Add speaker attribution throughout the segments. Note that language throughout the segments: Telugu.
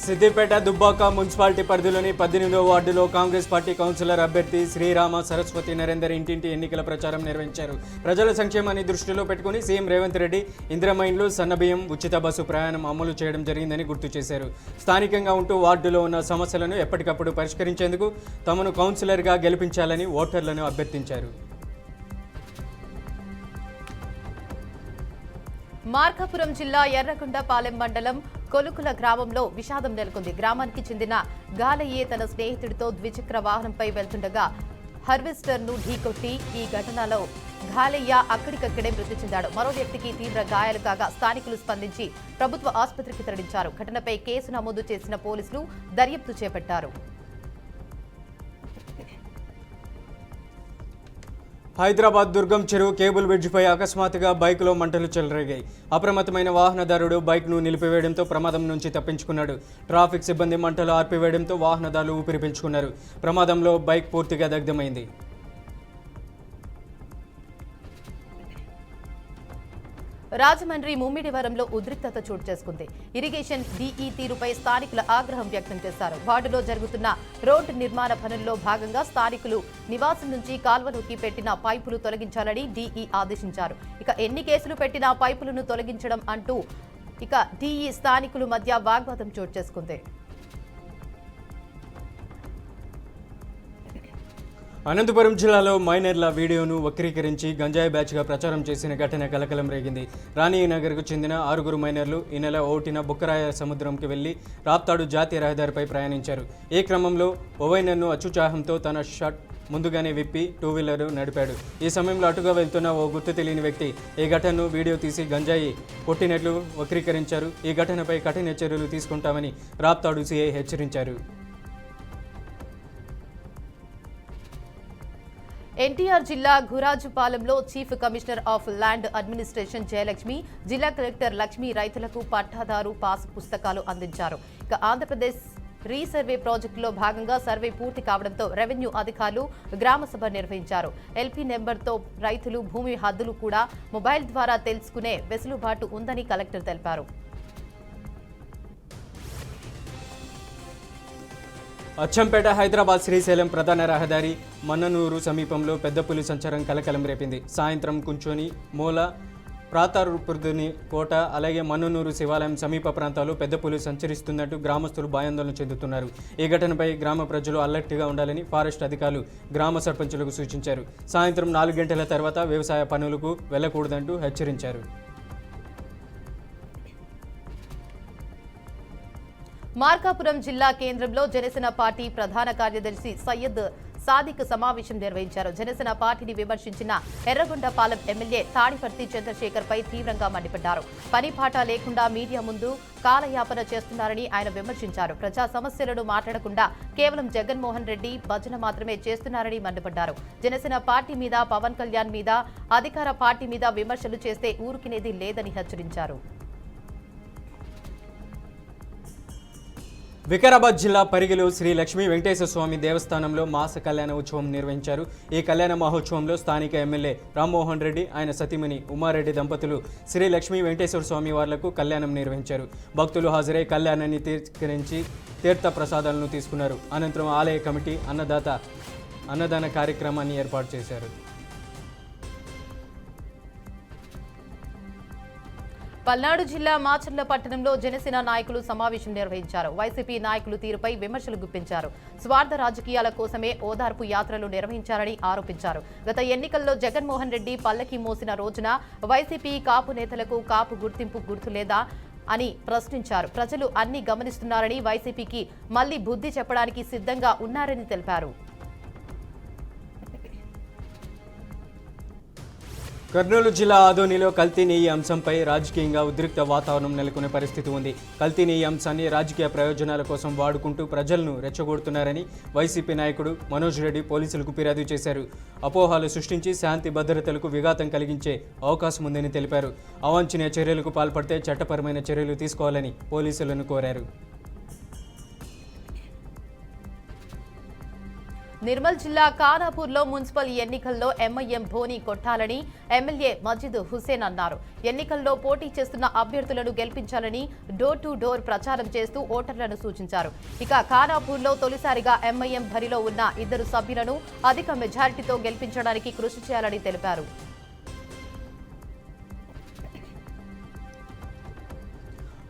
Speaker 1: సిద్దిపేట దుబ్బాక మున్సిపాలిటీ పరిధిలోని 18వ వార్డులో కాంగ్రెస్ పార్టీ కౌన్సిలర్ అభ్యర్థి శ్రీరామ సరస్వతి నరేందర్ ఇంటింటి ఎన్నికల ప్రచారం నిర్వహించారు. ప్రజల సంక్షేమాన్ని దృష్టిలో పెట్టుకుని సీఎం రేవంత్ రెడ్డి ఇందిరమ్మ ఇండ్లు, సన్నబియ్యం, ఉచిత బస్సు ప్రయాణం అమలు చేయడం జరిగిందని గుర్తు చేశారు. స్థానికంగా ఉంటూ వార్డులో ఉన్న సమస్యలను ఎప్పటికప్పుడు పరిష్కరించేందుకు తమను కౌన్సిలర్గా గెలిపించాలని ఓటర్లను అభ్యర్థించారు.
Speaker 2: మార్కాపురం జిల్లా ఎర్రగొండపాలెం మండలం కొలుకుల గ్రామంలో విషాదం నెలకొంది. గ్రామానికి చెందిన గాలయ్యే తన స్నేహితుడితో ద్విచక్ర వాహనంపై వెళ్తుండగా హార్వెస్టర్ను ఢీకొట్టి ఈ ఘటనలో గాలయ్య అక్కడికక్కడే మృతి చెందాడు. మరో వ్యక్తికి తీవ్ర గాయాలు కాగా స్థానికులు స్పందించి ప్రభుత్వ ఆసుపత్రికి తరలించారు. ఘటనపై కేసు నమోదు చేసిన పోలీసులు దర్యాప్తు చేపట్టారు.
Speaker 1: హైదరాబాద్ దుర్గం చెరువు కేబుల్ బ్రిడ్జిపై అకస్మాత్తుగా బైక్లో మంటలు చెలరేగాయి. అప్రమత్తమైన వాహనదారుడు బైక్ను నిలిపివేయడంతో ప్రమాదం నుంచి తప్పించుకున్నాడు. ట్రాఫిక్ సిబ్బంది మంటలు ఆర్పివేయడంతో వాహనదారులు ఊపిరి పీల్చుకున్నారు. ప్రమాదంలో బైక్ పూర్తిగా దగ్ధమైంది.
Speaker 2: రాజమండ్రి ముమ్మిడివరంలో ఉద్రిక్తత చోటు చేసుకుంది. ఇరిగేషన్ డీఈ తీరుపై స్థానికుల ఆగ్రహం వ్యక్తం చేశారు. వార్డులో జరుగుతున్న రోడ్డు నిర్మాణ పనుల్లో భాగంగా స్థానికులు నివాసం నుంచి కాల్వలోకి పెట్టిన పైపులు తొలగించాలని డీఈ ఆదేశించారు. ఇక ఎన్ని కేసులు పెట్టినా పైపులను తొలగించడం అంటూ డీఈ స్థానికుల మధ్య వాగ్వాదం చోటు చేసుకుంది.
Speaker 1: అనంతపురం జిల్లాలో మైనర్ల వీడియోను వక్రీకరించి గంజాయి బ్యాచ్గా ప్రచారం చేసిన ఘటన కలకలం రేగింది. రాణీనగర్కు చెందిన 6 మైనర్లు ఈ నెల 1న బుక్కరాయ సముద్రంకి వెళ్లి రాప్తాడు జాతీయ రహదారిపై ప్రయాణించారు. ఈ క్రమంలో ఓవైనర్ను అత్యుత్సాహంతో తన షర్ట్ ముందుగానే విప్పి 2వీలర్ నడిపాడు. ఈ సమయంలో అటుగా వెళ్తున్న ఓ గుర్తు తెలియని వ్యక్తి ఈ ఘటనను వీడియో తీసి గంజాయి కొట్టినట్లు వక్రీకరించారు. ఈ ఘటనపై కఠిన చర్యలు తీసుకుంటామని రాప్తాడు సీఐ హెచ్చరించారు.
Speaker 2: ఎన్టీఆర్ జిల్లా గురాజుపాలెంలో chief commissioner of land administration Jayalakshmi, జిల్లా కలెక్టర్ లక్ష్మి రైతులకు పట్టాదారు పాస్ పుస్తకాలు అందించారు. ఆంధ్రప్రదేశ్ రీసర్వే ప్రాజెక్టులో భాగంగా సర్వే పూర్తి కావడంతో రెవెన్యూ అధికారులు గ్రామసభ నిర్వహించారు. ఎల్పీ నెంబర్తో రైతులు భూమి హద్దులు కూడా మొబైల్ ద్వారా తెలుసుకునే వెసులుబాటు ఉందని కలెక్టర్ తెలిపారు.
Speaker 1: అచ్చంపేట హైదరాబాద్ శ్రీశైలం ప్రధాన రహదారి మన్ననూరు సమీపంలో పెద్ద పులి సంచారం కలకలం రేపింది. సాయంత్రం కుంచోని, మూల, ప్రాతారుపుర్దుని కోట, అలాగే మన్ననూరు శివాలయం సమీప ప్రాంతాల్లో పెద్ద పులి సంచరిస్తున్నట్టు గ్రామస్తులు భయాందోళన చెందుతున్నారు. ఈ ఘటనపై గ్రామ ప్రజలు అలర్ట్గా ఉండాలని ఫారెస్ట్ అధికారులు గ్రామ సర్పంచులకు సూచించారు. సాయంత్రం 4 గంటల తర్వాత వ్యవసాయ పనులకు వెళ్లకూడదంటూ హెచ్చరించారు.
Speaker 2: మార్కాపురం జిల్లా కేంద్రంలో జనసేన పార్టీ ప్రధాన కార్యదర్శి సయ్యద్ సాదిక్ సమావేశం నిర్వహించారు. జనసేన పార్టీని విమర్శించిన ఎర్రగొండపాలెం ఎమ్మెల్యే తాడిపర్తి చంద్రశేఖర్ పై తీవ్రంగా మండిపడ్డారు. పనిపాట లేకుండా మీడియా ముందు కాలయాపన చేస్తున్నారని ఆయన విమర్శించారు. ప్రజా సమస్యలను మాట్లాడకుండా కేవలం జగన్మోహన్ రెడ్డి భజన మాత్రమే చేస్తున్నారని మండిపడ్డారు. జనసేన పార్టీ మీద, పవన్ కళ్యాణ్ మీద, అధికార పార్టీ మీద విమర్శలు చేస్తే ఊరుకునేది లేదని హెచ్చరించారు.
Speaker 1: వికారాబాద్ జిల్లా పరిగిలో శ్రీ లక్ష్మీ వెంకటేశ్వర స్వామి దేవస్థానంలో మాస కళ్యాణ ఉత్సవం నిర్వహించారు. ఈ కళ్యాణ మహోత్సవంలో స్థానిక ఎమ్మెల్యే రామ్మోహన్ రెడ్డి, ఆయన సతీమణి ఉమారెడ్డి దంపతులు శ్రీ లక్ష్మీ వెంకటేశ్వర స్వామి వార్లకు కళ్యాణం నిర్వహించారు. భక్తులు హాజరై కళ్యాణాన్ని తీర్కరించి తీర్థ ప్రసాదాలను తీసుకున్నారు. అనంతరం ఆలయ కమిటీ అన్నదాన కార్యక్రమాన్ని ఏర్పాటు చేశారు.
Speaker 2: పల్నాడు జిల్లా మాచర్ల పట్టణంలో జనసేన నాయకులు సమావేశం నిర్వహించారు. వైసీపీ నాయకులు తీరుపై విమర్శలు గుప్పించారు. స్వార్థ రాజకీయాల కోసమే ఓదార్పు యాత్రలు నిర్వహించారని ఆరోపించారు. గత ఎన్నికల్లో జగన్మోహన్ రెడ్డి పల్లకి మోసిన రోజున వైసీపీ కాపు నేతలకు కాపు గుర్తింపు గుర్తులేదా అని ప్రశ్నించారు. ప్రజలు అన్ని గమనిస్తున్నారని, వైసీపీకి మళ్లీ బుద్ధి చెప్పడానికి సిద్ధంగా ఉన్నారని తెలిపారు.
Speaker 1: కర్నూలు జిల్లా ఆదోనిలో కల్తీ నెయ్యి అంశంపై రాజకీయంగా ఉద్రిక్త వాతావరణం నెలకొనే పరిస్థితి ఉంది. కల్తీ నెయ్యి అంశాన్ని రాజకీయ ప్రయోజనాల కోసం వాడుకుంటూ ప్రజలను రెచ్చగొడుతున్నారని వైసీపీ నాయకుడు మనోజ్ రెడ్డి పోలీసులకు ఫిర్యాదు చేశారు. అపోహలు సృష్టించి శాంతి భద్రతలకు విఘాతం కలిగించే అవకాశం ఉందని తెలిపారు. అవాంఛనీయ చర్యలకు పాల్పడితే చట్టపరమైన చర్యలు తీసుకోవాలని పోలీసులను కోరారు.
Speaker 2: నిర్మల్ జిల్లా ఖానాపూర్లో మున్సిపల్ ఎన్నికల్లో ఎంఐఎం ధోని కొట్టాలని ఎమ్మెల్యే మజీద్ హుసేన్ అన్నారు. ఎన్నికల్లో పోటీ చేస్తున్న అభ్యర్థులను గెలిపించాలని డోర్ టు డోర్ ప్రచారం చేస్తూ ఓటర్లను సూచించారు. ఇక ఖానాపూర్లో తొలిసారిగా ఎంఐఎం బరిలో ఉన్న 2 సభ్యులను అధిక మెజారిటీతో గెలిపించడానికి కృషి చేయాలని తెలిపారు.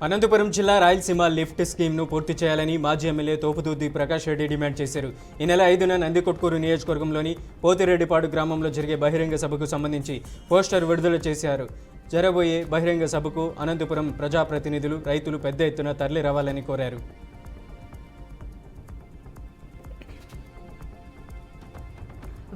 Speaker 1: అనంతపురం జిల్లా రాయలసీమ లిఫ్ట్ స్కీమ్ను పూర్తి చేయాలని మాజీ ఎమ్మెల్యే తోపుదూది ప్రకాష్ రెడ్డి డిమాండ్ చేశారు. ఈ నెల 5న నందికొట్కూరు నియోజకవర్గంలోని పోతిరెడ్డిపాడు గ్రామంలో జరిగే బహిరంగ సభకు సంబంధించి పోస్టర్ విడుదల చేశారు. జరబోయే బహిరంగ సభకు అనంతపురం ప్రజాప్రతినిధులు, రైతులు పెద్ద ఎత్తున తరలి రావాలని కోరారు.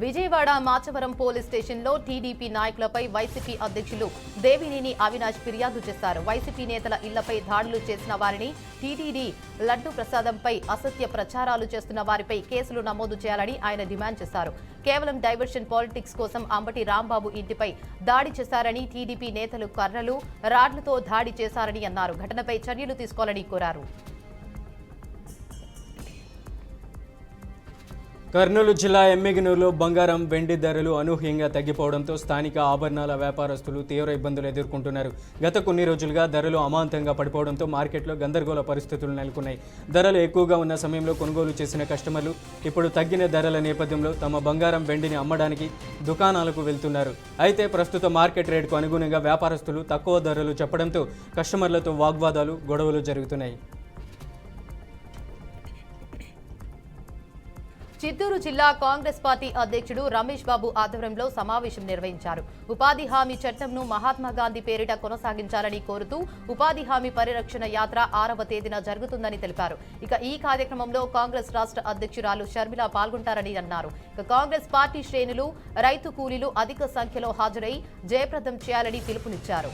Speaker 2: విజయవాడ మాచవరం పోలీస్ స్టేషన్లో టీడీపీ నాయకులపై వైసీపీ అధ్యక్షులు దేవినేని అవినాష్ ఫిర్యాదు చేశారు. వైసీపీ నేతల ఇళ్లపై దాడులు చేసిన వారిని, టీటీడీ లడ్డు ప్రసాదంపై అసత్య ప్రచారాలు చేస్తున్న వారిపై కేసులు నమోదు చేయాలని ఆయన డిమాండ్ చేశారు. కేవలం డైవర్షన్ పాలిటిక్స్ కోసం అంబటి రాంబాబు ఇంటిపై దాడి చేశారని, టీడీపీ నేతలు కర్రలు, రాడ్లతో దాడి చేశారని అన్నారు. ఘటనపై చర్యలు తీసుకోవాలని కోరారు.
Speaker 1: కర్నూలు జిల్లా ఎమ్మిగనూరులో బంగారం, వెండి ధరలు అనూహ్యంగా తగ్గిపోవడంతో స్థానిక ఆభరణాల వ్యాపారస్తులు తీవ్ర ఇబ్బందులు ఎదుర్కొంటున్నారు. గత కొన్ని రోజులుగా ధరలు అమాంతంగా పడిపోవడంతో మార్కెట్లో గందరగోళ పరిస్థితులు నెలకొన్నాయి. ధరలు ఎక్కువగా ఉన్న సమయంలో కొనుగోలు చేసిన కస్టమర్లు ఇప్పుడు తగ్గిన ధరల నేపథ్యంలో తమ బంగారం, వెండిని అమ్మడానికి దుకాణాలకు వెళ్తున్నారు. అయితే ప్రస్తుత మార్కెట్ రేటుకు అనుగుణంగా వ్యాపారస్తులు తక్కువ ధరలు చెప్పడంతో కస్టమర్లతో వాగ్వాదాలు, గొడవలు జరుగుతున్నాయి.
Speaker 2: చిత్తూరు జిల్లా కాంగ్రెస్ పార్టీ అధ్యక్షుడు రమేష్ బాబు ఆధ్వర్యంలో సమావేశం నిర్వహించారు. ఉపాధి హామీ చట్టంను మహాత్మా గాంధీ పేరిట కొనసాగించాలని కోరుతూ ఉపాధి హామీ పరిరక్షణ యాత్ర 6వ తేదీన జరుగుతుందని తెలిపారు. ఇక ఈ కార్యక్రమంలో కాంగ్రెస్ రాష్ట్ర అధ్యక్షురాలు షర్మిల పాల్గొంటారని అన్నారు. ఇక కాంగ్రెస్ పార్టీ శ్రేణులు, రైతు కూలీలు అధిక సంఖ్యలో హాజరై జయప్రదం చేయాలని పిలుపునిచ్చారు.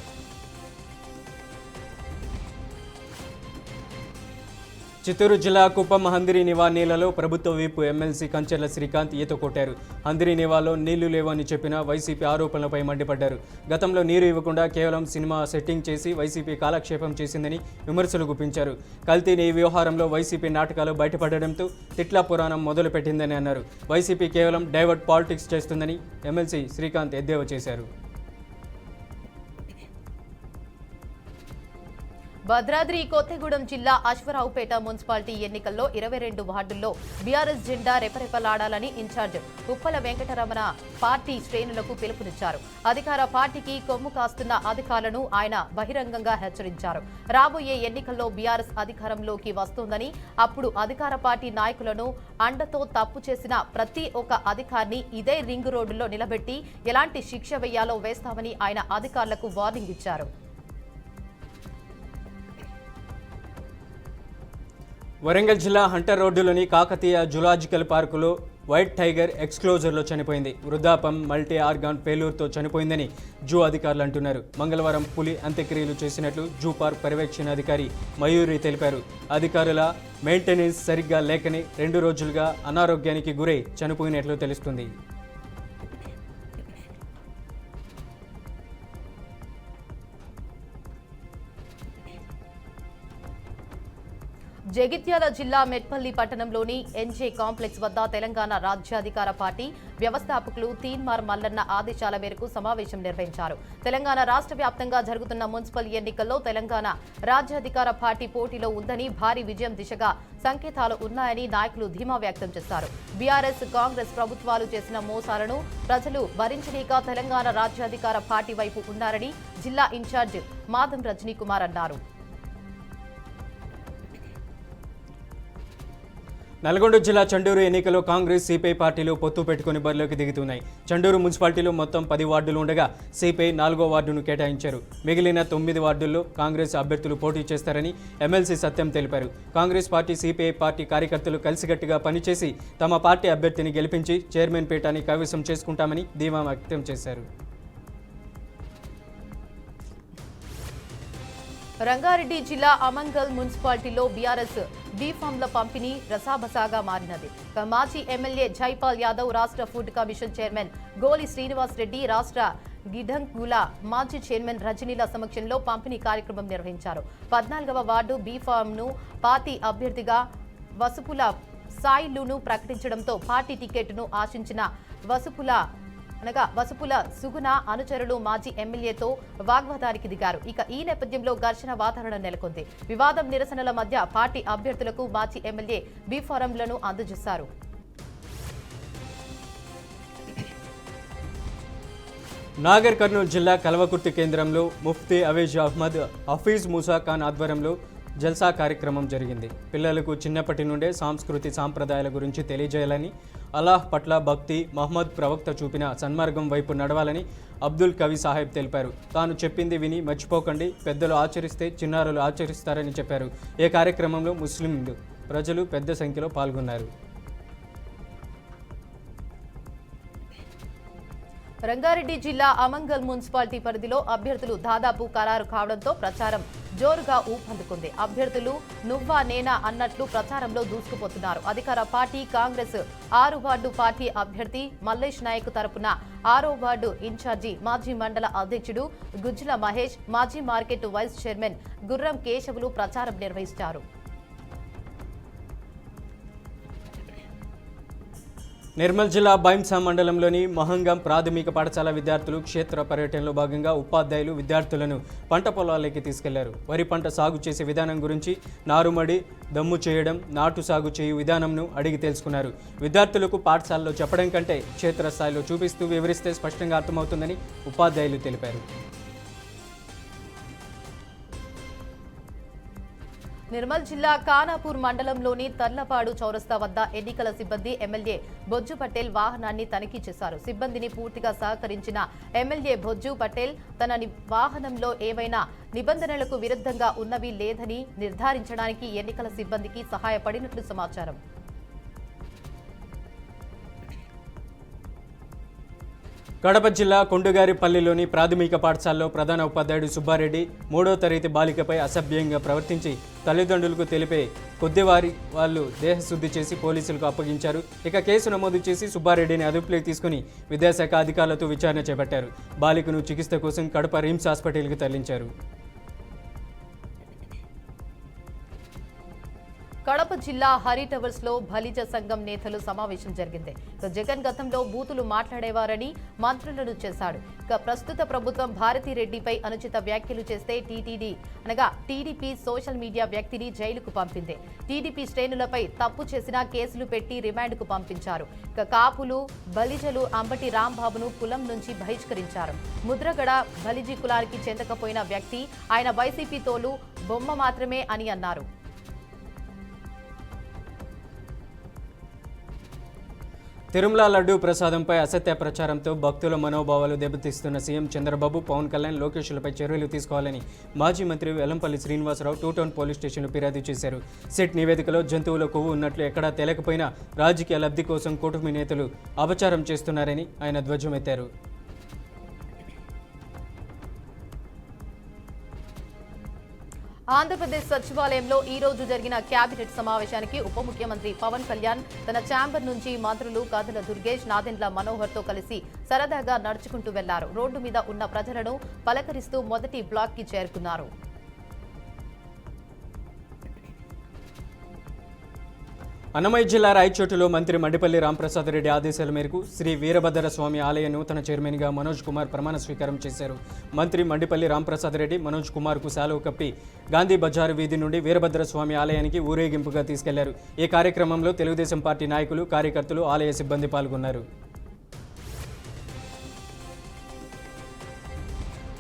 Speaker 1: చిత్తూరు జిల్లా కుప్పం హందిరి నివా నీళ్లలో ప్రభుత్వ విప్ ఎమ్మెల్సీ కంచెర్ల శ్రీకాంత్ ఈత కొట్టారు. హందిరి నివాలో నీళ్లు లేవని చెప్పిన వైసీపీ ఆరోపణలపై మండిపడ్డారు. గతంలో నీరు ఇవ్వకుండా కేవలం సినిమా సెట్టింగ్ చేసి వైసీపీ కాలక్షేపం చేసిందని విమర్శలు గుప్పించారు. కల్తీ నీ వ్యవహారంలో వైసీపీ నాటకాలు బయటపడడంతో తిట్ల పురాణం మొదలుపెట్టిందని అన్నారు. వైసీపీ కేవలం డైవర్ట్ పాలిటిక్స్ చేస్తుందని ఎమ్మెల్సీ శ్రీకాంత్ ఎద్దేవా చేశారు.
Speaker 2: భద్రాద్రి కొత్తగూడెం జిల్లా అశ్వరావుపేట మున్సిపాలిటీ ఎన్నికల్లో 22 వార్డుల్లో బీఆర్ఎస్ జెండా రెపరెపలాడాలని ఇన్ఛార్జ్ ఉప్పల వెంకటరమణ పార్టీ శ్రేణులకు పిలుపునిచ్చారు. అధికార పార్టీకి కొమ్ము కాస్తున్న అధికారులను ఆయన బహిరంగంగా హెచ్చరించారు. రాబోయే ఎన్నికల్లో బీఆర్ఎస్ అధికారంలోకి వస్తోందని, అప్పుడు అధికార పార్టీ నాయకులను అండతో తప్పు చేసిన ప్రతి ఒక్క అధికారిని ఇదే రింగ్ రోడ్డులో నిలబెట్టి ఎలాంటి శిక్ష వేయాలో వేస్తామని ఆయన అధికారులకు వార్నింగ్ ఇచ్చారు.
Speaker 1: వరంగల్ జిల్లా హంటర్ రోడ్డులోని కాకతీయ జులాజికల్ పార్కులో వైట్ టైగర్ ఎక్స్క్లోజర్లో చనిపోయింది. వృద్ధాపం, మల్టీ ఆర్గాన్ ఫెయిల్యూర్తో చనిపోయిందని జూ అధికారులు అంటున్నారు. మంగళవారం పులి అంత్యక్రియలు చేసినట్లు జూ పార్క్ పర్యవేక్షణాధికారి మయూరి తెలిపారు. అధికారుల మెయింటెనెన్స్ సరిగ్గా లేకని 2 రోజులుగా అనారోగ్యానికి గురై చనిపోయినట్లు తెలుస్తుంది.
Speaker 2: జగిత్యాల జిల్లా మెట్పల్లి పట్టణంలోని ఎన్జే కాంప్లెక్స్ వద్ద తెలంగాణ రాజ్యాధికార పార్టీ వ్యవస్థాపకులు తీన్మార్ మల్లన్న ఆదేశాల మేరకు సమావేశం నిర్వహించారు. తెలంగాణ రాష్ట్ర వ్యాప్తంగా జరుగుతున్న మున్సిపల్ ఎన్నికల్లో తెలంగాణ రాజ్యాధికార పార్టీ పోటీలో ఉందని, భారీ విజయం దిశగా సంకేతాలు ఉన్నాయని నాయకులు ధీమా వ్యక్తం చేశారు. బీఆర్ఎస్, కాంగ్రెస్ ప్రభుత్వాలు చేసిన మోసాలను ప్రజలు భరించలేక తెలంగాణ రాజ్యాధికార పార్టీ వైపు ఉన్నారని జిల్లా ఇన్ఛార్జ్ మాధం రజనీ కుమార్ అన్నారు.
Speaker 1: నల్గొండ జిల్లా చండూరు ఎన్నికల్లో కాంగ్రెస్, సిపిఐ పార్టీలు పొత్తు పెట్టుకుని బరిలోకి దిగుతున్నాయి. చండూరు మున్సిపాలిటీలో మొత్తం 10 వార్డులు ఉండగా సిపిఐ 4వ వార్డును కేటాయించారు. మిగిలిన 9 వార్డుల్లో కాంగ్రెస్ అభ్యర్థులు పోటీ చేస్తారని ఎమ్మెల్సీ సత్యం తెలిపారు. కాంగ్రెస్ పార్టీ, సిపిఐ పార్టీ కార్యకర్తలు కలిసికట్టుగా పనిచేసి తమ పార్టీ అభ్యర్థిని గెలిపించి చైర్మన్ పీఠాన్ని కైవసం చేసుకుంటామని ధీమా వ్యక్తం చేశారు.
Speaker 2: రంగారెడ్డి జిల్లా అమంగల్ మున్సిపాలిటీలో బీఆర్ఎస్ బీఫామ్ల పంపిణీ రసాబసాగా మారినది. మాజీ ఎమ్మెల్యే జైపాల్ యాదవ్, రాష్ట్ర ఫుడ్ కమిషన్ చైర్మన్ గోలి శ్రీనివాస్ రెడ్డి, రాష్ట్ర గిడంగుల మాజీ చైర్మన్ రజనీల సమక్షంలో పంపిణీ కార్యక్రమం నిర్వహించారు. 14వ వార్డు బీఫామ్ను పార్టీ అభ్యర్థిగా వసుపుల సాయిలును ప్రకటించడంతో పార్టీ టికెట్ను ఆశించిన వసుపుల సుగుణ అనుచరులు మాజీ ఎమ్మెల్యేతో వాగ్వాదానికి దిగారు. ఇక ఈ నేపథ్యంలో ఘర్షణ వాతావరణం నెలకొంది. వివాదం నిరసనల మధ్య పార్టీ అభ్యర్థులకు మాజీ ఎమ్మెల్యే బి ఫారంలను అందజేశారు.
Speaker 1: నాగర్ కర్నూలు జిల్లా కల్వకుర్తి కేంద్రంలో ముఫ్తీ అవేజ్ అహ్మద్ హఫీజ్ మూసా ఖాన్ ఆధ్వర్యంలో జల్సా కార్యక్రమం జరిగింది. పిల్లలకు చిన్నప్పటి నుండే సాంప్రదాయాల గురించి తెలియజేయాలని, అల్లాహ్ పట్ల భక్తి, మహమ్మద్ ప్రవక్త చూపిన సన్మార్గం వైపు నడవాలని అబ్దుల్ కవి సాహెబ్ తెలిపారు. తాను చెప్పింది విని మర్చిపోకండి, పెద్దలు ఆచరిస్తే చిన్నారులు ఆచరిస్తారని చెప్పారు. ఈ కార్యక్రమంలో ముస్లిం ప్రజలు పెద్ద సంఖ్యలో పాల్గొన్నారు.
Speaker 2: రంగారెడ్డి జిల్లా అమంగల్ మున్సిపాలిటీ పరిధిలో అభ్యర్థులు దాదాపు ఖరారు కావడంతో ప్రచారం జోరుగా ఊపందుకుంది. అభ్యర్థులు నువ్వా నేనా అన్నట్లు ప్రచారంలో దూసుకుపోతున్నారు. అధికార పార్టీ కాంగ్రెస్ 6 వార్డు పార్టీ అభ్యర్థి మల్లేష్ నాయక్ తరపున 6వ వార్డు ఇన్ఛార్జి మాజీ మండల అధ్యక్షుడు గుజ్జుల మహేష్, మాజీ మార్కెట్ వైస్ చైర్మన్ గుర్రం కేశవులు ప్రచారం నిర్వహించారు.
Speaker 1: నిర్మల్ జిల్లా బైంసా మండలంలోని మహంగం ప్రాథమిక పాఠశాల విద్యార్థులు క్షేత్ర పర్యటనలో భాగంగా ఉపాధ్యాయులు విద్యార్థులను పంట పొలాలకి తీసుకెళ్లారు. వరి పంట సాగు చేసే విధానం గురించి, నారుమడి దమ్ము చేయడం, నాటు సాగు చేయు విధానంను అడిగి తెలుసుకున్నారు. విద్యార్థులకు పాఠశాలలో చెప్పడం కంటే క్షేత్రస్థాయిలో చూపిస్తూ వివరిస్తే స్పష్టంగా అర్థమవుతుందని ఉపాధ్యాయులు తెలిపారు.
Speaker 2: నిర్మల్ జిల్లా ఖానాపూర్ మండలంలోని తర్లపాడు చౌరస్తా వద్ద ఎన్నికల సిబ్బంది ఎమ్మెల్యే బొజ్జు పటేల్ వాహనాన్ని తనిఖీ చేశారు. సిబ్బందిని పూర్తిగా సహకరించిన ఎమ్మెల్యే బొజ్జు పటేల్ తన వాహనంలో ఏవైనా నిబంధనలకు విరుద్ధంగా ఉన్నవి లేదని నిర్ధారించడానికి ఎన్నికల సిబ్బందికి సహాయపడినట్లు సమాచారం.
Speaker 1: కడప జిల్లా కొండగారిపల్లిలోని ప్రాథమిక పాఠశాలలో ప్రధాన ఉపాధ్యాయుడు సుబ్బారెడ్డి 3వ తరగతి బాలికపై అసభ్యంగా ప్రవర్తించి తల్లిదండ్రులకు తెలిపే కొద్దివారి వాళ్ళు దేహశుద్ధి చేసి పోలీసులకు అప్పగించారు. ఇక కేసు నమోదు చేసి సుబ్బారెడ్డిని అదుపులోకి తీసుకుని విద్యాశాఖ అధికారులతో విచారణ చేపట్టారు. బాలికను చికిత్స కోసం కడప రిమ్స్ హాస్పిటల్కి తరలించారు.
Speaker 2: కడప జిల్లా హరి టవర్స్ లో బలిజ సంఘం నేతలు సమావేశం జరిగింది. జగన్ గతంలో బూతులు మాట్లాడేవారని మంత్రులను చేశాడు. ఇక ప్రస్తుత ప్రభుత్వం భారతిరెడ్డిపై అనుచిత వ్యాఖ్యలు చేస్తే టీడీపీ సోషల్ మీడియా వ్యక్తిని జైలుకు పంపింది. టీడీపీ శ్రేణులపై తప్పు చేసిన కేసులు పెట్టి రిమాండ్కు పంపించారు. ఇక కాపులు బలిజలు అంబటి రాంబాబును కులం నుంచి బహిష్కరించారు. ముద్రగడ బలిజీ కులానికి చెందకపోయిన వ్యక్తి ఆయన వైసీపీ తోలు బొమ్మ మాత్రమే అని అన్నారు.
Speaker 1: తిరుమల లడ్డూ ప్రసాదంపై అసత్య ప్రచారంతో భక్తుల మనోభావాలు దెబ్బతీస్తున్న సీఎం చంద్రబాబు, పవన్ కళ్యాణ్, లోకేష్లపై చర్యలు తీసుకోవాలని మాజీ మంత్రి వెల్లంపల్లి శ్రీనివాసరావు 2 టౌన్ పోలీస్ స్టేషన్లో ఫిర్యాదు చేశారు. సిట్ నివేదికలో జంతువుల కొవ్వు ఉన్నట్లు ఎక్కడా తేలకపోయినా రాజకీయ లబ్ధి కోసం కూటమి నేతలు అపచారం చేస్తున్నారని ఆయన ధ్వజమెత్తారు.
Speaker 2: ఆంధ్రప్రదేశ్ సచివాలయంలో ఈ రోజు జరిగిన కేబినెట్ సమావేశానికి ఉప ముఖ్యమంత్రి పవన్ కళ్యాణ్ తన ఛాంబర్ నుంచి మంత్రులు కాదుల దుర్గేష్, నాదెండ్ల మనోహర్ తో కలిసి సరదాగా నడుచుకుంటూ వెళ్లారు. రోడ్డు మీద ఉన్న ప్రజలను పలకరిస్తూ మొదటి బ్లాక్ కి చేరుకున్నారు.
Speaker 1: అన్నమయ్య జిల్లా రాయచోటులో మంత్రి మండిపల్లి రాంప్రసాద్ రెడ్డి ఆదేశాల మేరకు శ్రీ వీరభద్ర స్వామి ఆలయ నూతన చైర్మన్గా మనోజ్ కుమార్ ప్రమాణ స్వీకారం చేశారు. మంత్రి మండిపల్లి రాంప్రసాద్ రెడ్డి మనోజ్ కుమార్కు శాలువ కప్పి గాంధీ బజారు వీధి నుండి వీరభద్ర స్వామి ఆలయానికి ఊరేగింపుగా తీసుకెళ్లారు. ఈ కార్యక్రమంలో తెలుగుదేశం పార్టీ నాయకులు, కార్యకర్తలు, ఆలయ సిబ్బంది పాల్గొన్నారు.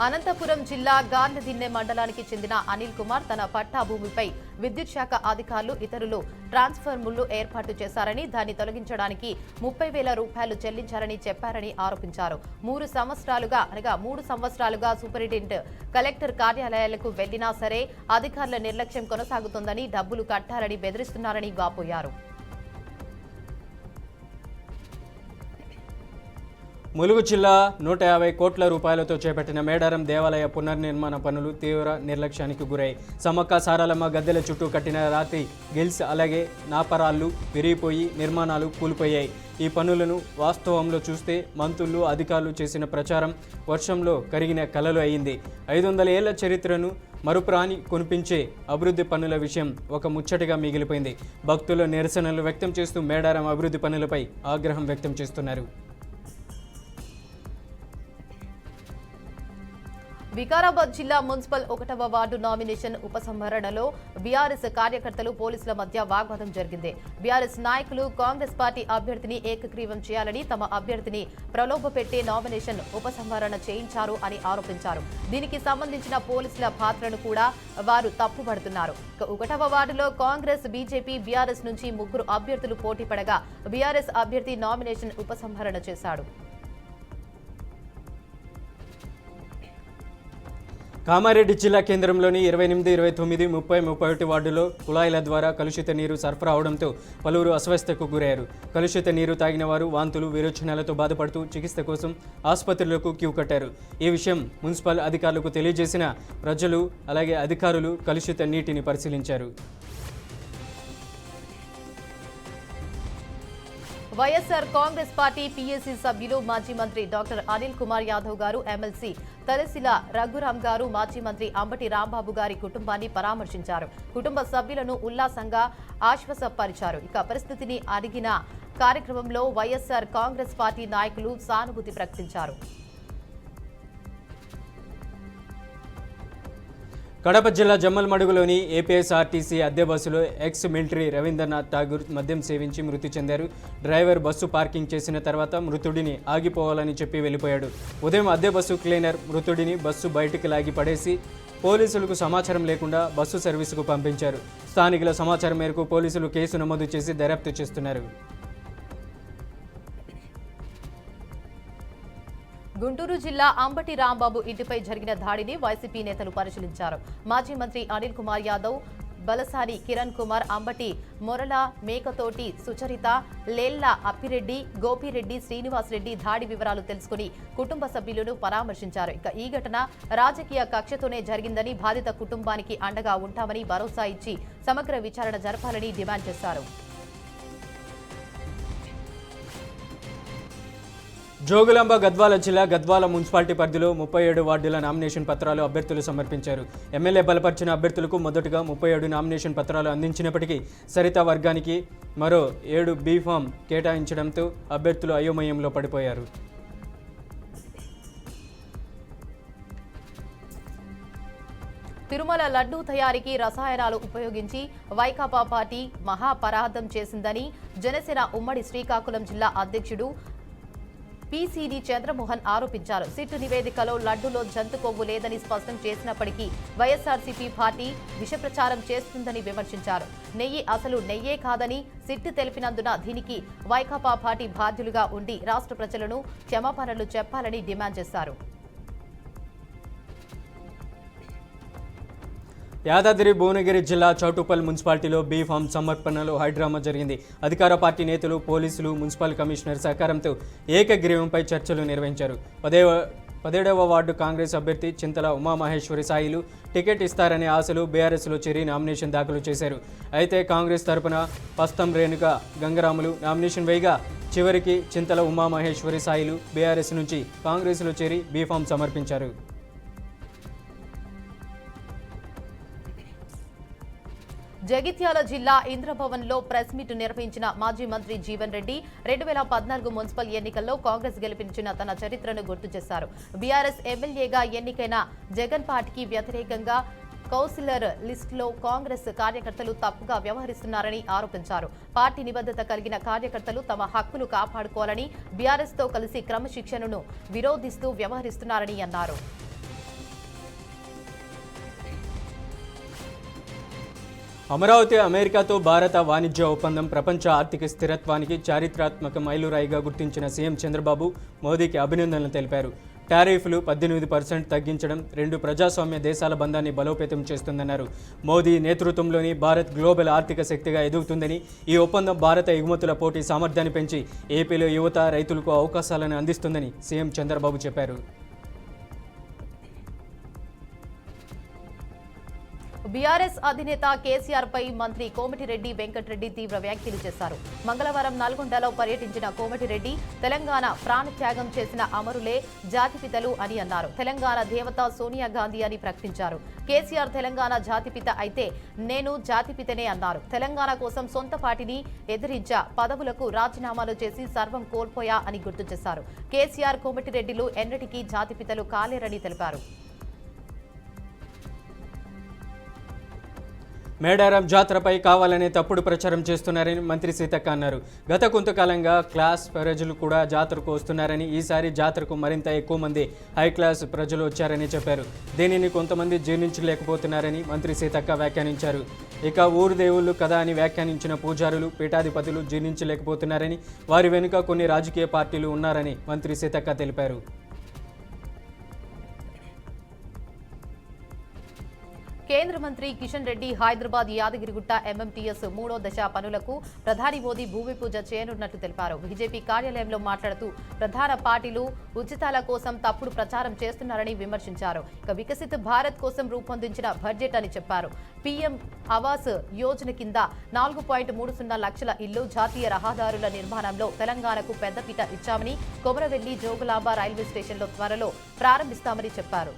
Speaker 2: అనంతపురం జిల్లా గాంధదిన్నె మండలానికి చెందిన అనిల్ కుమార్ తన పట్టా భూమిపై విద్యుత్ శాఖ అధికారులు ఇతరులు ట్రాన్స్ఫార్మర్లు ఏర్పాటు చేశారని, దాన్ని తొలగించడానికి 30,000 రూపాయలు చెల్లించారని చెప్పారని ఆరోపించారు. 3 సంవత్సరాలుగా సూపరింటెండెంట్, కలెక్టర్ కార్యాలయాలకు వెళ్లినా సరే అధికారుల నిర్లక్ష్యం కొనసాగుతోందని, డబ్బులు కట్టాలని బెదిరిస్తున్నారని వాపోయారు.
Speaker 1: ములుగు జిల్లా 150 కోట్ల రూపాయలతో చేపట్టిన మేడారం దేవాలయ పునర్నిర్మాణ పనులు తీవ్ర నిర్లక్ష్యానికి గురై సమ్మక్క సారలమ్మ గద్దెల చుట్టూ కట్టిన రాతి గిల్స్ అలాగే నాపరాళ్లు విరిగిపోయి నిర్మాణాలు కూలిపోయాయి. ఈ పనులను వాస్తవంలో చూస్తే మంత్రులు అధికారులు చేసిన ప్రచారం వర్షంలో కరిగిన కలలు అయింది. 500 ఏళ్ల చరిత్రను మరుప్రాణి కొనిపించే అభివృద్ధి పనుల విషయం ఒక ముచ్చటగా మిగిలిపోయింది. భక్తుల నిరసనలు వ్యక్తం చేస్తూ మేడారం అభివృద్ధి పనులపై ఆగ్రహం వ్యక్తం చేస్తున్నారు.
Speaker 2: వికారాబాద్ జిల్లా మున్సిపల్ 1వ వార్డు నామినేషన్ ఉపసంహరణలో బీఆర్ఎస్ కార్యకర్తలు పోలీసుల మధ్య వాగ్వాదం జరిగింది. బీఆర్ఎస్ నాయకులు కాంగ్రెస్ పార్టీ అభ్యర్థిని ఏకగ్రీవం చేయాలని, తమ అభ్యర్థిని ప్రలోభపెట్టే నామినేషన్ ఉపసంహరణ చేయించారు అని ఆరోపించారు. దీనికి సంబంధించిన పోలీసుల పాత్రను కూడా వారు తప్పుపడుతున్నారు. 1వ వార్డులో కాంగ్రెస్, బీజేపీ, బీఆర్ఎస్ నుంచి 3 అభ్యర్థులు పోటీ పడగా బీఆర్ఎస్ అభ్యర్థి నామినేషన్ ఉపసంహరణ చేశాడు.
Speaker 1: కామారెడ్డి జిల్లా కేంద్రంలోని 28, 29, 30, 31 వార్డులో కుళాయిల ద్వారా కలుషిత నీరు సరఫరా అవడంతో పలువురు అస్వస్థతకు గురయ్యారు. కలుషిత నీరు తాగిన వారు వాంతులు, విరోచనాలతో బాధపడుతూ చికిత్స కోసం ఆసుపత్రులకు క్యూ కట్టారు. ఈ విషయం మున్సిపల్ అధికారులకు తెలియజేసిన ప్రజలు అలాగే అధికారులు కలుషిత నీటిని పరిశీలించారు.
Speaker 2: వైఎస్ఆర్ కాంగ్రెస్ పార్టీ పీఎస్సీ సభ్యులు మాజీ మంత్రి డాక్టర్ అనిల్ కుమార్ యాదవ్ గారు, ఎమ్మెల్సీ తలసిల రఘురాం గారు మాజీ మంత్రి అంబటి రాంబాబు గారి కుటుంబాన్ని పరామర్శించారు. కుటుంబ సభ్యులను ఉల్లాసంగా ఆశ్వాసపరిచారు. ఇక పరిస్థితిని అడిగిన కార్యక్రమంలో వైఎస్ఆర్ కాంగ్రెస్ పార్టీ నాయకులు సానుభూతి ప్రకటించారు.
Speaker 1: కడప జిల్లా జమ్మలమడుగులోని ఏపీఎస్ఆర్టీసీ అద్దె బస్సులో ఎక్స్ మిలిటరీ రవీంద్రనాథ్ ఠాగూర్ మద్యం సేవించి మృతి చెందారు. డ్రైవర్ బస్సు పార్కింగ్ చేసిన తర్వాత మృతుడిని ఆగిపోవాలని చెప్పి వెళ్ళిపోయాడు. ఉదయం అద్దె బస్సు క్లీనర్ మృతుడిని బస్సు బయటికి లాగి పడేసి పోలీసులకు సమాచారం లేకుండా బస్సు సర్వీసుకు పంపించారు. స్థానికుల సమాచారం మేరకు పోలీసులు కేసు నమోదు చేసి దర్యాప్తు చేస్తున్నారు.
Speaker 2: గుంటూరు జిల్లా అంబటి రాంబాబు ఇంటిపై జరిగిన దాడిని వైసీపీ నేతలు పరిశీలించారు. మాజీ మంత్రి అనిల్ కుమార్ యాదవ్, బలసాని కిరణ్ కుమార్, అంబటి మొరల, మేకతోటి సుచరిత, లేళ్ల అప్పిరెడ్డి, గోపిరెడ్డి, శ్రీనివాస్ రెడ్డి దాడి వివరాలు తెలుసుకుని కుటుంబ సభ్యులను పరామర్శించారు. ఇక ఈ ఘటన రాజకీయ కక్షతోనే జరిగిందని, బాధిత కుటుంబానికి అండగా ఉంటామని భరోసా ఇచ్చి సమగ్ర విచారణ జరపాలని డిమాండ్ చేశారు.
Speaker 1: జోగులాంబ గద్వాల జిల్లా గద్వాల మున్సిపాలిటీ పరిధిలో 37 వార్డుల నామినేషన్ పత్రాలు అభ్యర్థులు సమర్పించారు. ఎమ్మెల్యే బలపరిచిన అభ్యర్థులకు మొదటగా 37 నామినేషన్ పత్రాలు అందించినప్పటికీ సరిత వర్గానికి మరో 7 బీ ఫామ్ కేటాయించడంతో అభ్యర్థులు అయోమయంలో పడిపోయారు.
Speaker 2: తిరుమల లడ్డూ తయారీకి రసాయనాలు ఉపయోగించి వైకాపా పార్టీ మహాపరాధం చేసిందని జనసేన ఉమ్మడి శ్రీకాకుళం జిల్లా అధ్యక్షుడు పీసీడీ చంద్రమోహన్ ఆరోపించారు. సిట్ నివేదికలో లడ్డూలో జంతు కొవ్వు లేదని స్పష్టం చేసినప్పటికీ వైఎస్ఆర్సీపీ పార్టీ విషప్రచారం చేస్తుందని విమర్శించారు. నెయ్యి అసలు నెయ్యే కాదని సిట్ తెలిపినందున దీనికి వైకాపా పార్టీ బాధ్యులుగా ఉండి రాష్ట్ర ప్రజలను క్షమాపణలు చెప్పాలని డిమాండ్ చేశారు.
Speaker 1: యాదాద్రి భువనగిరి జిల్లా చౌటుప్పల్ మున్సిపాలిటీలో బీ ఫామ్ సమర్పణలో హైడ్రామా జరిగింది. అధికార పార్టీ నేతలు, పోలీసులు, మున్సిపల్ కమిషనర్ సహకారంతో ఏకగ్రీవంపై చర్చలు నిర్వహించారు. 17వ వార్డు కాంగ్రెస్ అభ్యర్థి చింతల ఉమామహేశ్వరి సాయిలు టికెట్ ఇస్తారనే ఆశలు బీఆర్ఎస్లో చేరి నామినేషన్ దాఖలు చేశారు. అయితే కాంగ్రెస్ తరపున పస్తం రేణుక గంగరాములు నామినేషన్ వేయగా చివరికి చింతల ఉమామహేశ్వరి సాయిలు బీఆర్ఎస్ నుంచి కాంగ్రెస్లో చేరి బీ ఫామ్ సమర్పించారు.
Speaker 2: జగిత్యాల జిల్లా ఇంద్రభవన్లో ప్రెస్ మీట్ నిర్వహించిన మాజీ మంత్రి జీవన్ రెడ్డి 2014 మున్సిపల్ ఎన్నికల్లో కాంగ్రెస్ గెలిపించిన తన చరిత్రను గుర్తు చేశారు. బీఆర్ఎస్ ఎమ్మెల్యేగా ఎన్నికైన జగన్ పార్టీకి వ్యతిరేకంగా కౌన్సిలర్ లిస్టులో కాంగ్రెస్ కార్యకర్తలు తప్పుగా వ్యవహరిస్తున్నారని ఆరోపించారు. పార్టీ నిబద్ధత కలిగిన కార్యకర్తలు తమ హక్కులు కాపాడుకోవాలని, బీఆర్ఎస్తో కలిసి క్రమశిక్షణను విరోధిస్తూ వ్యవహరిస్తున్నారని అన్నారు.
Speaker 1: అమరావతి అమెరికాతో భారత వాణిజ్య ఒప్పందం ప్రపంచ ఆర్థిక స్థిరత్వానికి చారిత్రాత్మక మైలురాయిగా గుర్తించిన సీఎం చంద్రబాబు మోదీకి అభినందనలు తెలిపారు. టారిఫ్లు 18% తగ్గించడం 2 ప్రజాస్వామ్య దేశాల బంధాన్ని బలోపేతం చేస్తుందన్నారు. మోదీ నేతృత్వంలోని భారత్ గ్లోబల్ ఆర్థిక శక్తిగా ఎదుగుతుందని, ఈ ఒప్పందం భారత ఎగుమతుల పోటీ సామర్థ్యాన్ని పెంచి ఏపీలో యువత, రైతులకు అవకాశాలను అందిస్తుందని సీఎం చంద్రబాబు చెప్పారు.
Speaker 2: బీఆర్ఎస్ అధినేత కేసీఆర్ పై మంత్రి కోమటిరెడ్డి వెంకటరెడ్డి తీవ్ర వ్యాఖ్యలు చేశారు. మంగళవారం నల్గొండలో పర్యటించిన కోమటిరెడ్డి తెలంగాణ ప్రాణత్యాగం చేసిన అమరులే జాతిపితలు అని అన్నారు. తెలంగాణ దేవత సోనియా గాంధీ అని ప్రకటించారు. కేసీఆర్ తెలంగాణ జాతిపిత అయితే నేను జాతిపితనే అన్నారు. తెలంగాణ కోసం సొంత పార్టీని ఎదిరించా, పదవులకు రాజీనామాలు చేసి సర్వం కోల్పోయా అని గుర్తు చేశారు. కేసీఆర్ కోమటిరెడ్డిలు ఎన్నటికీ జాతిపితలు కాలేరని తెలిపారు.
Speaker 1: మేడారం జాతరపై కావాలనే తప్పుడు ప్రచారం చేస్తున్నారని మంత్రి సీతక్క అన్నారు. గత కొంతకాలంగా క్లాస్ ప్రజలు కూడా జాతరకు వస్తున్నారని, ఈసారి జాతరకు మరింత ఎక్కువ మంది హై క్లాస్ ప్రజలు వచ్చారని చెప్పారు. దీనిని కొంతమంది జీర్ణించలేకపోతున్నారని మంత్రి సీతక్క వ్యాఖ్యానించారు. ఇక ఊరు దేవుళ్ళు కదా అని వ్యాఖ్యానించిన పూజారులు, పీఠాధిపతులు జీర్ణించలేకపోతున్నారని, వారి వెనుక కొన్ని రాజకీయ పార్టీలు ఉన్నారని మంత్రి సీతక్క తెలిపారు.
Speaker 2: కేంద్ర మంత్రి కిషన్ రెడ్డి హైదరాబాద్ యాదగిరిగుట్ట ఎంఎంటీఎస్ 3వ దశ పనులకు ప్రధాని మోదీ భూమి పూజ చేయనున్నట్లు తెలిపారు. బీజేపీ కార్యాలయంలో మాట్లాడుతూ ప్రధాన పార్టీలు ఉచితాల కోసం తప్పుడు ప్రచారం చేస్తున్నారని విమర్శించారు. ఇక వికసిత్ భారత్ కోసం రూపొందించిన బడ్జెట్ అని చెప్పారు. పీఎం ఆవాస్ యోజన కింద 4.30 లక్షల ఇళ్లు, జాతీయ రహదారుల నిర్మాణంలో తెలంగాణకు పెద్దపీట ఇచ్చామని, కొమరవెల్లి జోగులాంబ రైల్వే స్టేషన్లో త్వరలో ప్రారంభిస్తామని చెప్పారు.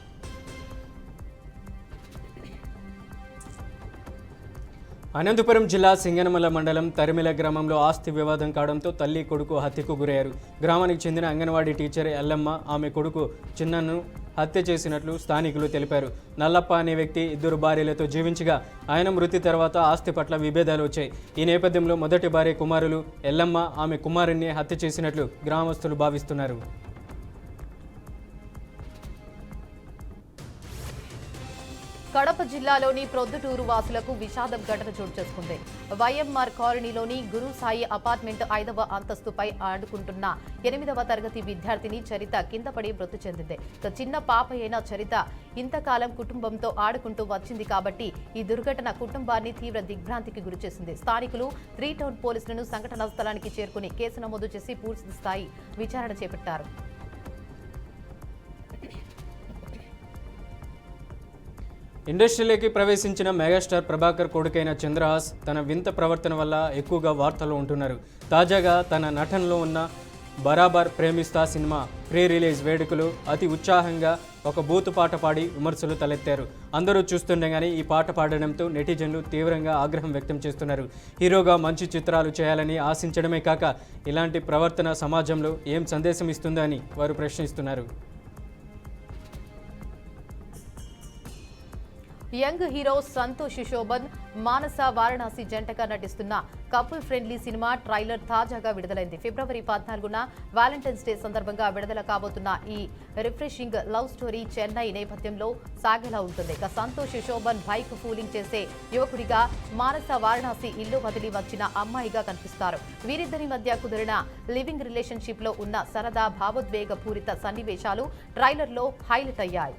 Speaker 1: అనంతపురం జిల్లా సింగనమల మండలం తరిమిల గ్రామంలో ఆస్తి వివాదం కావడంతో తల్లి కొడుకు హత్యకు గురయ్యారు. గ్రామానికి చెందిన అంగన్వాడీ టీచర్ ఎల్లమ్మ ఆమె కొడుకు చిన్నను హత్య చేసినట్లు స్థానికులు తెలిపారు. నల్లప్ప అనే వ్యక్తి 2 భార్యలతో జీవించగా ఆయన మృతి తర్వాత ఆస్తి పట్ల విభేదాలు వచ్చాయి. ఈ నేపథ్యంలో మొదటి భార్య కుమారులు ఎల్లమ్మ ఆమె కుమారుణ్ణి హత్య చేసినట్లు గ్రామస్తులు భావిస్తున్నారు.
Speaker 2: కడప జిల్లాలోని ప్రొద్దుటూరు వాసులకు విషాదం ఘటన చోటు చేసుకుంది. వైఎంఆర్ కాలనీలోని గురుసాయి అపార్ట్మెంట్ 5వ అంతస్తుపై ఆడుకుంటున్న 8వ తరగతి విద్యార్థిని చరిత కింద పడి మృతి చెందింది. చిన్న పాప అయిన చరిత ఇంతకాలం కుటుంబంతో ఆడుకుంటూ వచ్చింది కాబట్టి ఈ దుర్ఘటన కుటుంబాన్ని తీవ్ర దిగ్భ్రాంతికి గురిచేసింది. స్థానికులు 3 టౌన్ పోలీసులను సంఘటనా స్థలానికి చేరుకుని కేసు నమోదు చేసి పూర్తి స్థాయి విచారణ చేపట్టారు.
Speaker 1: ఇండస్ట్రీలోకి ప్రవేశించిన మెగాస్టార్ ప్రభాకర్ కొడుకైన చంద్రహాస్ తన వింత ప్రవర్తన వల్ల ఎక్కువగా వార్తల్లో ఉంటున్నారు. తాజాగా తన నటనలో ఉన్న బరాబర్ ప్రేమిస్తా సినిమా ప్రీ రిలీజ్ వేడుకలు అతి ఉత్సాహంగా ఒక బూతు పాట పాడి విమర్శలు తలెత్తారు. అందరూ చూస్తుండగానే ఈ పాట పాడడంతో నెటిజన్లు తీవ్రంగా ఆగ్రహం వ్యక్తం చేస్తున్నారు. హీరోగా మంచి చిత్రాలు చేయాలని ఆశించడమే కాక ఇలాంటి ప్రవర్తన సమాజంలో ఏం సందేశం ఇస్తుందో అని వారు ప్రశ్నిస్తున్నారు.
Speaker 2: యంగ్ హీరో సంతోష్ శోభన్, మానస వారణాసి జంటగా నటిస్తున్న కపుల్ ఫ్రెండ్లీ సినిమా ట్రైలర్ తాజాగా విడుదలైంది. ఫిబ్రవరి 14న వ్యాలంటైన్స్ డే సందర్భంగా విడుదల కాబోతున్న ఈ రిఫ్రెషింగ్ లవ్ స్టోరీ చెన్నై నేపథ్యంలో సాగేలా ఉంటుంది. ఇక సంతోష్ శోభన్ బైక్ ఫూలింగ్ చేసే యువకుడిగా, మానస వారణాసి ఇల్లు వదిలి వచ్చిన అమ్మాయిగా కనిపిస్తారు. వీరిద్దరి మధ్య కుదిరిన లివింగ్ రిలేషన్షిప్ లో ఉన్న సరదా భావోద్వేగ పూరిత సన్నివేశాలు ట్రైలర్లో హైలైట్ అయ్యాయి.